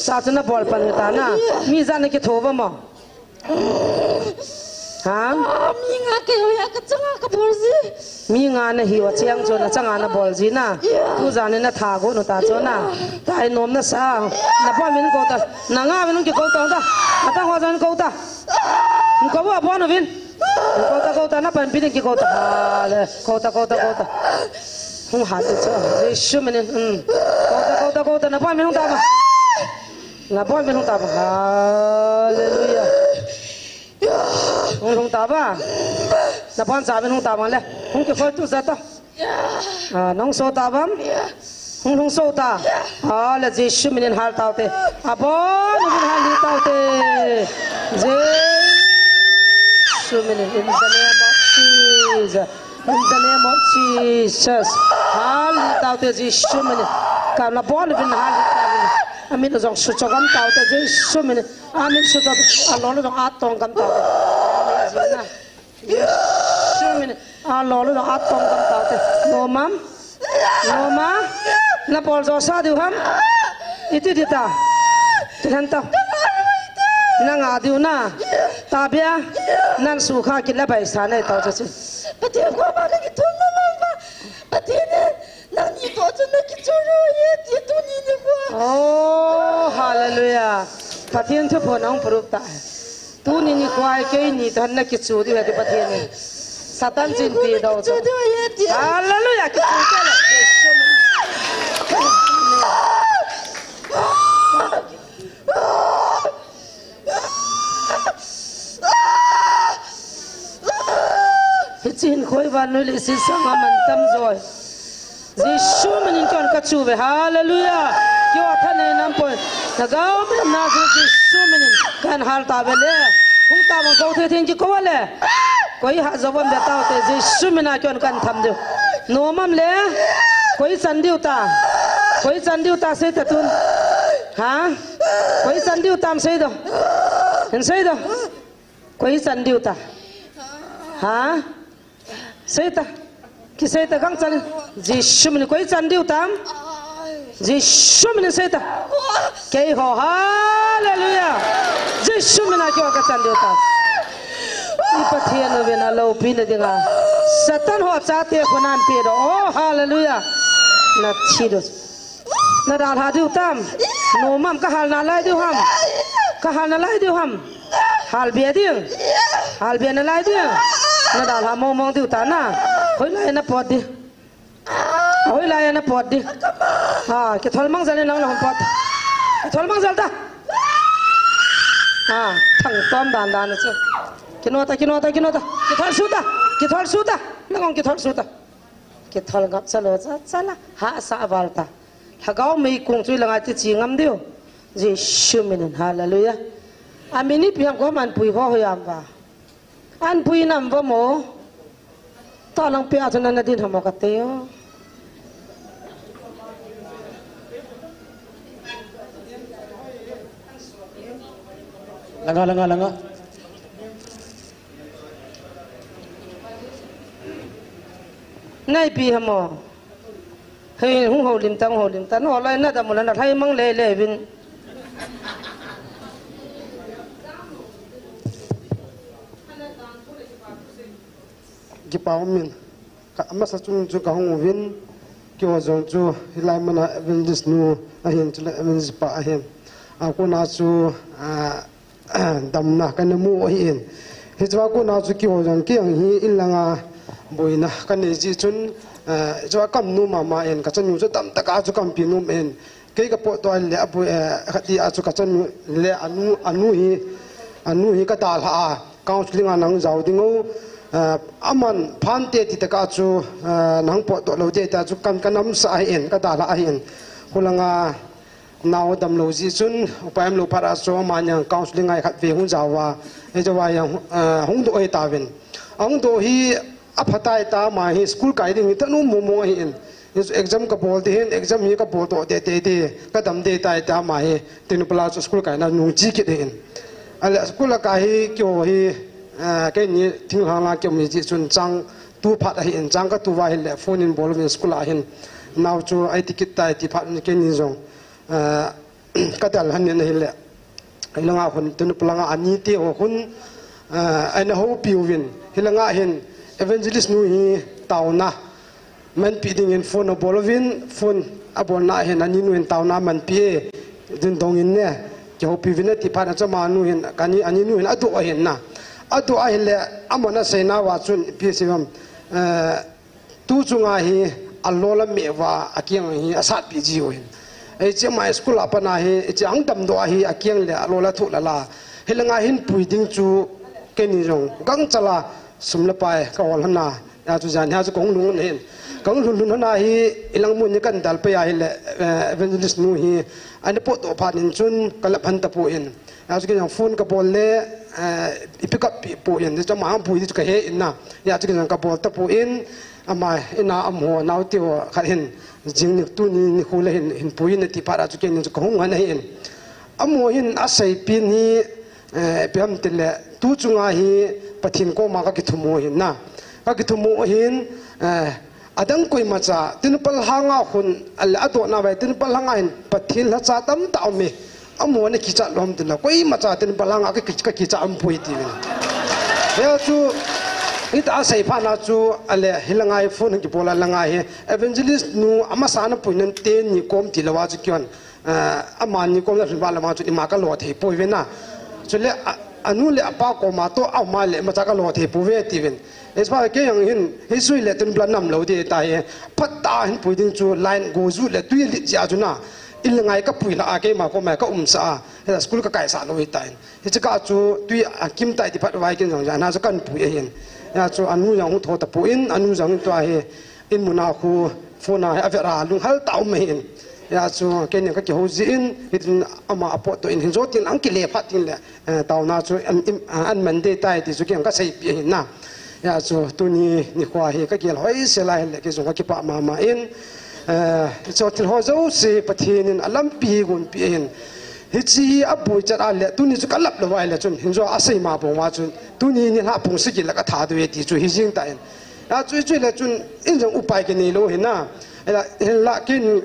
satuna bol pan ta na mi zan ki thoba mo ha mi nga ke ya ka changa ka borji mi nga na hi wa chiang cho na changa na bol ji na tu zan na tha go no ta cho na ta ai nom na sa na pa min ko ta na nga min ki ko ta ta ata ho zan ko ta ko ba bo no vin ko ta na pan pin ki ko ta le ko ta hung ha te cho je shu min ko ta na pa min ta ba na pa min ta ba hallelujah hung ta ba na pan sa min hung ta ba le hung ki phoi tu za ta nong so ta bam hung so ta le je shu min hal ta te abon min hal li ta te je shu min in the name of Jesus in the name of Jesus hal li ta te je shu min ka na bon bin hal li ta amin zong su chogam ta te je shu min amin su ta alon lo a tong kam ta shu min alon lo a tong kam ta te no mam Noma na pol zo sa diu ham itu dita tihan tau na nga diu na tabia nan sukha kila bai sa nei tau chu Pati ko ma na ki thum na ba. Pati ne na ni to chu na ki chu ro ye ti tu ni ni ko. oh hallelujah pathian thu phon ong prup ta tu ni ni kwai ke ni than na ki chu di ha ti pathian ni satan chin pi do Chu do ye ti. hallelujah ki chu ta le Chin khoi van noi le si sanga man tam rồi Giêsu mình con ka chu ve hallelujah kyo thane nam poi na gao me na Giêsu mình kan hal ta ve le hung ta ma ko the thing ki ko le koi ha zawam be ta te Giêsu mình na kon kan tham de no mam le koi san diu ta se ta tun ha koi san diu tam se do hen se do koi san diu ta ha Seita, ki seita gang chal, Giêsu mình koi chan diu tam, Giêsu mình seita, kei ho hallelujah, Giêsu mình na kyo ka chan diu tam, ipathian no vena lo pi na dinga, Satan ho cha te khonan pe do, oh hallelujah, na chi do, na dal ha diu tam, no mam ka hal na lai diu ham, ka hal na lai diu ham, hal bia na lai diu. Na dal ha mong diu ta na hoi lai na pot di ha ke thol mang zale nang la pot ke thol mang zal ta ha thang tom dan na chu kinota ke thol su ta na ngong ke thol gap chalo chala ha sa balta hagao mei kung chui langa ti chi ngam diu Giêsu min hallelujah amini piam ko man pui ho hoyam ba An pui nam va mo ta lang pe a thana na din hamo ka te yo langa nai pi hamo hei hung ho lim tang ho lai na da mo na thai mang le bin Gipao min ka amasa chung chu ka hong win kyo zong chu hilai mana evangelist nu ahin chu evangelist pa ahin ako na chu damna kan mu ahin hijwa ko na chu kyo zong kyang hi ilanga boina kan ji chun jwa kam nu mama en ka chanu chu dam taka chu kam pi nu men ke ka po to le abu khati a chu ka chanu le anu hi ka dal ha counseling anang zau dingo aman phante ti taka chu nang po to lo de ta chu kanam sa en ka dala en hulanga naw dam lo ji chun upaim lo para so manyang counseling ai khat ve hun jawa e jawa yang hung do e ta ven ang do hi aphatai ta ma hi school kai ding ta nu mo hi en exam ka bol de hen exam hi ka bol to de ka dam de ta ta ma hi tin pala school kai na nu ji ki de en ala school ka hi kyo hi cái này thinh hàng là kiểu mình chỉ chuẩn trang tu phát hiện trang các tu vai hiện phone in ball in school hiện nào cho ai ticket tai ti phát cái này rồi cái đó là hiện hiện lệ cái là ngã hun tên là ngã anh ti hồ hun anh hậu piu vin hiện là ngã hiện evangelist nu hi tàu na mình bị đình in phone ball vin phone abon na hiện anh nu in tàu na mình bị đình dong in nè kiểu piu vin ti phát cho mà nu hiện cái anh nu hiện adu hiện na adu ahile amona sena wa chun pcm tu chunga hi allola mewa akyang hi asat pg hoin e che my school apana hi che angdam do hi akyang le allola thu la hilanga hin puiding chu keni jong gang chala sumla pai ka walhana ya chu jan ha chu kong lung nen kong lung na hi ilang mun ni kan dal pe ya hi le evangelist nu hi ani po to phanin chun kalap han ta pu in ya chu ke phone ka bol le pick up po in cho ma pui chu ka he in na ya chu ke ka bol ta pu in ama ina amho naw ti ho kha hin jing ni tu ni khule hin pui ni ti para chu ke ni chu ka hung han hin amo hin asai pin hi pem tile tu chunga hi pathin ko ma ka ki thumo hin na ka ki thumo hin adang koi macha tin pal hanga hun al ado na bai tin pal hanga in pathin la cha tam ta me amo ne kicha lom tin la koi macha tin pal hanga ka kicha am pui ti ya chu ita sai pha na chu ale hilangai phone ki bola langai evangelist nu amasana puinen ten ni kom ti lawa chu kyon aman ni kom la ba la ma chu ma ka lo thei poi ve na chule anu le apa ko ma to au ma le ma cha ka lo thei pu ve ti ven espa ke yang hin hisui le tun plan nam lo de ta ye patta hin pui ding chu line go zu le tui li ja chu na il ngai ka pui la a ke ma ko ma ka sa he school ka kai sa lo ta hi cha chu tui kim tai ti phat wai kin jong ja na chu kan pui hin ya chu anu yang hu tho ta pu in anu jang to he in muna khu phona he avera lung hal tau me hin ya chu ke ne ka ki ho ji in hin ama apot to in hin zo tin ang ki le phat tin le tau na chu an man de tai ti chu kyang ka sei pi hin na ya chu tu ni khwa he ka ki hoi se lai le ke zo ka ki pa ma in cho til ho zo se pathin in alam pi gun pi hin hi chi abu cha ale tu ni chu kalap lo wai le chun hin zo asai ma bo ma chun tu ni ha pung si ki la ka tha de ti chu hi jing ta in ya chu le chun in jong upai ke ni lo hin na la kin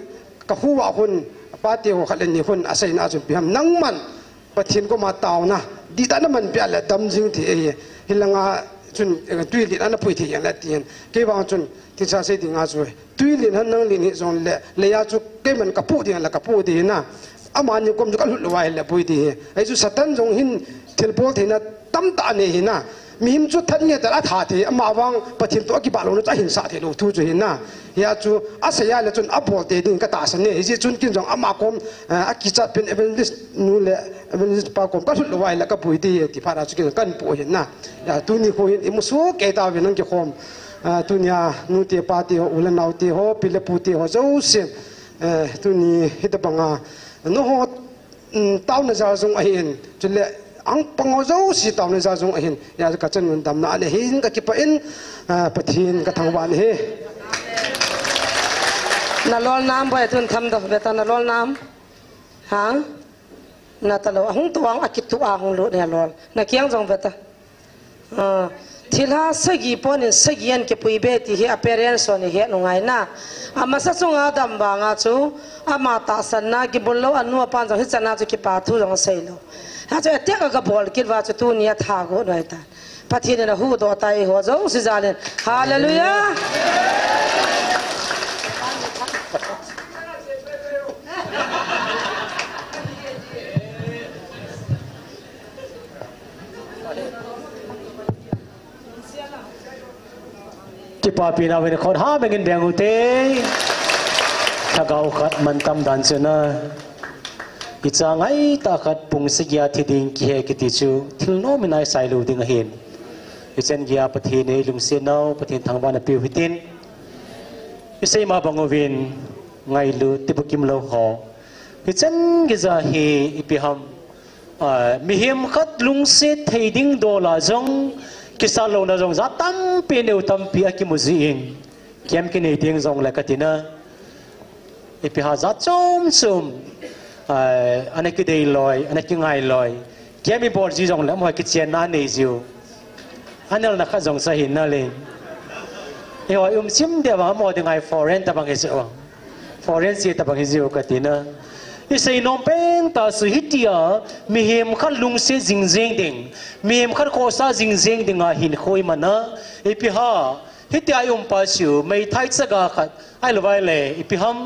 ka hu wa hun pa te ho khalen ni hun asai na chu pi ham nang man pathin ko ma taw na di ta na man pya le dam jing thi e hilanga chun tui li ana pui thi yang la tien ke ba chun ti cha se ti nga chu tui li han nang li ni zon le ya chu ke man ka pu ti la ka pu ti na aman ni kom ju ka lu wai le pui ti ai chu satan jong hin thil pol thi na tam ta ne hi na mi him chu than nge ta tha thi ama wang pathin to ki ba lo na cha hin sa the lo thu chu hin na ya chu asaya le chun apol te ding ka ta san ne ji chun kin jong ama kom a ki cha pen evangelist nu le evangelist pa kom ka lu wai la ka pui ti ti phara chu kan pu hin na ya tu ni ko hin imu so ke ta wen ki khom tu nya nu te pa ti ho ulan nau ti ho pile pu ti ho zo sim tu ni hita banga no ho tau na za zong a hin chu le ang pango zo si tau na za zong a hin ya ka chen nun dam na le hin ka ki pa in pathin ka thang wan he na lol nam boy tun tham da beta na lol nam ha na ta lo hung tuang akitu a hung lo ne lol na kyang jong beta thilha sagi ponin sagian ke pui be ti he parents on he no ngai na ama sa chunga dam ba nga chu ama ta san na ki bol lo anu pan jong hi chana chu ki pa thu jong sei lo ha cha te ka bol ki wa chu tu ni tha go noi ta pathin na hu do tai ho zo si jalen hallelujah ki pa pi na wen khon ha bengin bengu te thagau khat man tam dan chena icha ngai ta khat pung sigya thiding ki he ki ti chu thil no minai sai lu ding hin ichen gya pathin e lung se nau pathin thangba na pi hitin isei ma bangovin ngai lu tibukim lo ho ichen gi za hi ipiham mi him khat lung se theiding do la jong kisa lo na jong za tam pe neu tam pi akimuzi in kem ki nei ding jong la katina ipiha za chom chom anaki dei loi anaki ngai loi kemi bor ji jong la mo ki chen na nei jiu anel na kha jong sa hin na le e wa sim de wa mo de ngai foreign ta bang he so foreign si ta bang he jiu katina isei nom pen ta su hitia mi hem khan lung se jing jing ding mi hem khan ko sa jing jing ding a hin khoi mana ipi ha hitia pa chu mai thai chaga khat ai lo vai le ipi ham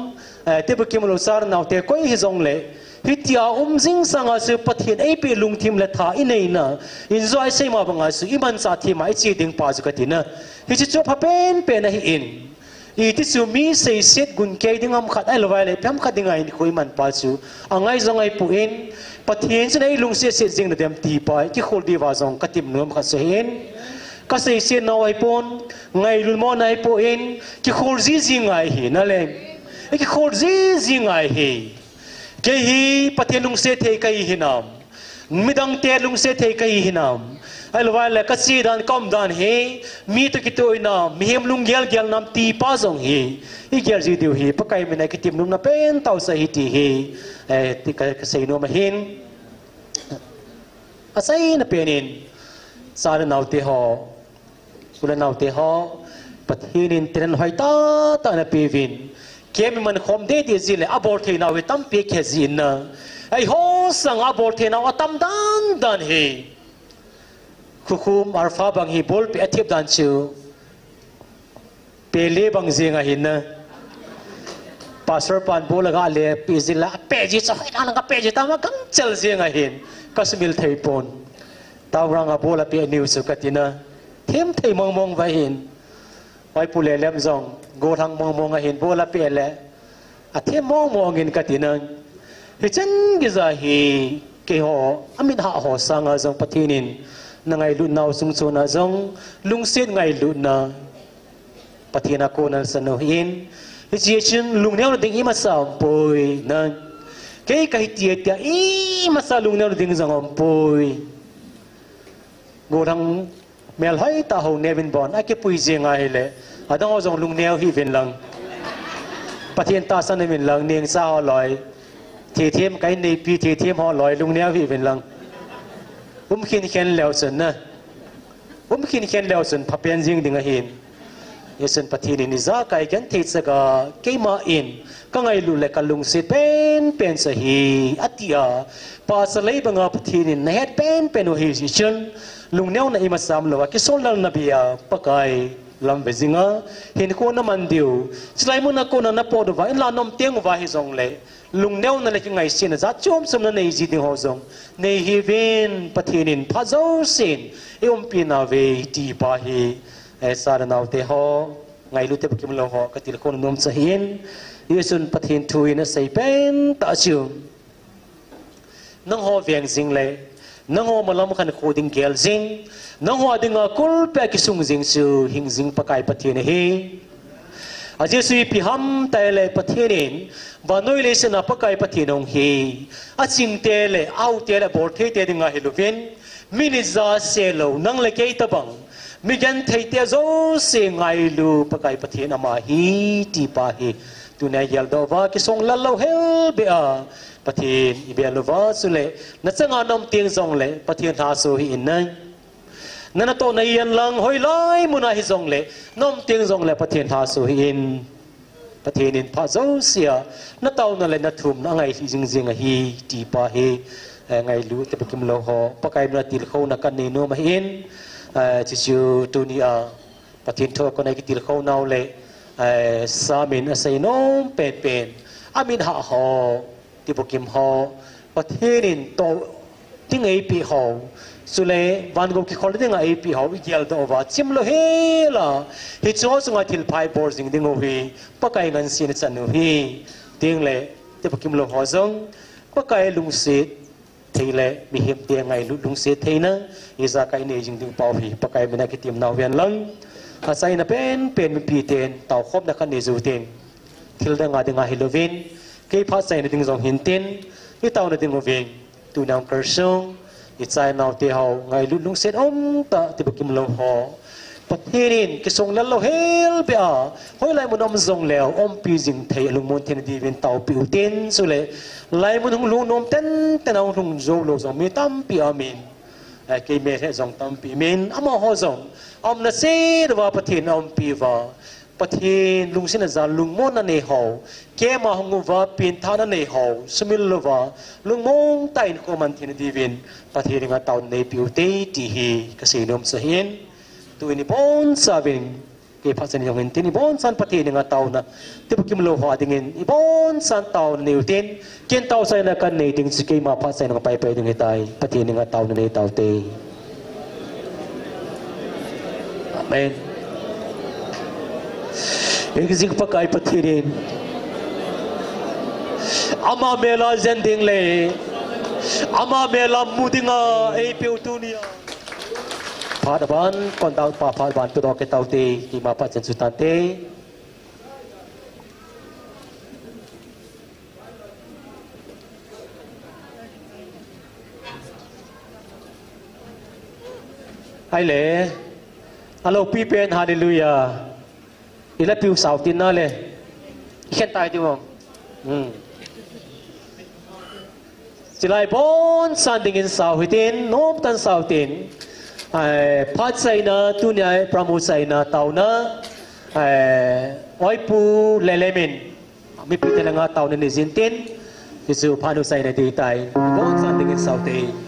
te bu kim lo sar naw te koi hi jong le hitia jing sanga su pathin ai pe lung thim le tha inei na in zo ai sei ma banga su iman sa thi mai chi ding pa chu katina hi chu chu pha pen pen a hi in iti su mi sei set gun ke ding am khat ai lawai le pam khat ding ai khoi man pa chu angai zongai puin pathin chen ai lung se se jing na dem ti pa ki khol di wa zong katim nom kha se hen ka sei se no ai pon ngai lul mo nai puin ki khol ji jing ai hi na le ki khol ji jing ai hi ke hi pathin lung se the kai hi nam midang te lung se the kai hi nam ai lawai le ka si dan kom dan he mi to ki to ina mi hem lung gel gel nam ti pa zong he I gel ji diu hi pakai me na ki tim num na pen tau sa hi ti he ti ka sei no ma hin asai na penin sa na nau te ho ula nau te ho ปะเทนินเทนหอยตาตานาปีวินเกมมันคอมเดติจิเลอบอร์เทนาวิตัมปีเคจินนะไอ้โฮสังอบอร์เทนาอตัมดันเฮคุมอาร์ฟาบังฮีบอลเปียทิบดันชิวเปเล่บังเซียงหินนะปาสร์ปันบอลก็เลยปีจิละเปจิจะให้อะไรก็เปจิตามากังเจลเซียงหินก็สมิลเทยปนตาวรังบอลเปียนิวสุกัตินะเทมเทยมองไว้หินไว้ปุเลเล็มซองโกทังมองหินบอลเปียเล่อาเทมมองหินกัตินะเฮจันกิจาฮีเกี่ยวอามิดหาหัวสังอาจงปฏินินนั่งไงลุนนาวสุงโซนาจงลุงเสียไงลุนนาปฏินาโกนัลสนุหินเฮียชินลุงเนียวดิ่งอิมาสามปุยนั่นเกี่ยกับเฮียเตียอิมาสาลุงเนียวดิ่งจังอมปุยโกทังเมลให้ตาหูเนวินบอนไอ้เก็บปุยเจียงไงเลยอาดังเอาจงลุงเนียวฮีวินลังปฏินตาสันวินลังเนียงสาวลอยเทียมไก่ในปีเทียมห่อลอยลุงเนียวฮีวินลังคินเขียนแล้วสินะคินเขียนแล้วสิพับเป็นจริงดิ่งหินยศปฏินิจาไก่กันที่จะก็เกี่ยมาอินก็ไงลุเล็กลุงสิเป็นสหีอัติยาภาษาเลยบังอาปฏินินเหตุเป็นอุหิสิชนลุงเนียวในอิมาสามลวะกิโซลัลนบียาปะไก่ลำเวจิงะเห็นคนน้ำมันเดียวสไลมุนักคนนับปอดว่าอินลานมเตียงว่าฮิซงเลยลุงเนียวนั่นแหละยังไงสินะจัดจอมสมนันในจีดิงหัวซงในฮีเวนปฏินินพาโซสินเอวมปีนาเวทีปาฮีเอสารนาวเตหอไงลุเตปกิมโลหอกติลคนนมสหินยิสุนปฏินทุยนะใส่เป็นตาชิวนังหอเวียงซิงเลยนังหอมาลำคันโคดิงเกลซิงนังหอดึงอาคุลเปกิสุงซิงซูหิงซิงปะไกปฏินเฮอาจจะสุยพิฮัมแต่เลยปฏินินบานอยเลสนาปะไกปฏินงเฮอาจิงเตเลยเอาเตเลยบอร์เทเตดึงอาฮิลุเวนมินิซาเซโลนังเลเกยตบังมิจันเทเตโซเซงไงลูปะไกปฏินามาฮีตีปาฮีตุนายยัลดาวากิสงลัลโลเฮลเบียปฏินอิเบียลวาสุเลนัสงานอมเตียงซงเลปฏินทาสุหินนันนั่นตัวในยันลังหอยลอยมุนาฮิซงเลน้อมเตียงซงเลปฏินทาสุหินปฏินินพาโซเสียนั่นตัวนั่นเลยนัทุมนั่งไงจริงจริงฮีตีปาฮีไงลูแต่ปกิมโลหอปะไกมันติลเขานักกันเนโนมาหินจิจูตุนีอาปฏินทอคนไอ้กิติลเขาเนาเลยสามินอาศัยน้อมเป็นอามินหาหอที่ปกิมหอปฏินินโตทิ้งไอ้ปีหอสุเลวันกุกิคนที่งไอ้ปีหอวิเกียลตัวว่าจิมโลเฮล่ะฮิตโซสงาทิลไพบอร์ซิงดิ้งโอฮีปะไกงันสินสันโอฮีดิ้งเลยที่ปกิมโลหอซงปะไกลุงศิษทีเล่มีเหตุเดียงไงลุงเสียทีนะอิสระไกเนี่ยจึงดึงเป่าผีปะไกมันนักทีมนาเวียนลังอาศัยนับเป็นปีเตนเต่าคบนักขันเนจูเตนทิลดังอาดึงอาฮิโลวินเกี่ยพัดใส่ในดึงสองหินเตนที่เต่าในดึงโอวินตูนำกระชงอิสระนาวเตียวไงลุงเสียอมตะที่บุกิมโลหอปะเทนินกิสงลัลโลเฮลเปียหอยไลมุนอมซงแล้วอมปีจิงเทลุงมนเทนดีเวนเต่าปิวเตนสุเลไลมุนหงลุงนมเต้นแต่น้องหงโจโลซงมีตั้มปีอามินเกี่ยเมฆซงตั้มปีมินอามาฮอซงอมนาเซดว่าปะเทนอมปีว่าปะเทนลุงสินะจาลุงมนนั่นเองเขาเกี่ยมาหงว่าเป็นท่านั่นเองเขาสมิลลว่าลุงมงไต่นโคมันเทนดีเวนปะเทนงาเต่าในปิวเตตีฮีกษนมสหินตัวนี้บอนซาบิงเกี่ยพัฒนาอย่างนี้นี่บอนสันปฏิเนี่ยงาเตานะที่พวกกิมโลหะดิ่งนี้บอนสันเตาเนี่ยอยู่ที่เกี่ยเตาใส่นักกันเนี่ยดิ่งสกีมาพัฒนาไปดิ่งตายปฏิเนี่ยงาเตาเนี่ยเตาเตอาเมนเอกสิ่งปะไก่ปฏิเนี่ยอามาเมลาเจนดิ่งเลยอามาเมลามูดิ่งเอพิวตูเนียพาดวันก่อนดาวพาดวันตัวดอกเกตเอาตีที่มาพัฒน์สุตันเตไอ้เล่ฮัลโหลพี่เป็นฮาเลลูยาอีเล่ผิวสาวตินน่าเลยเขียนตายดิวงจิไลบอนสันดิ่งสาวหิตินโน้มตันสาวตินพัดใส่นาตุนยายประมุใส่นาเต่านะ oi pu lelemen mi pita nga tao ni zintin isu panu sai na di tai go san dengan saute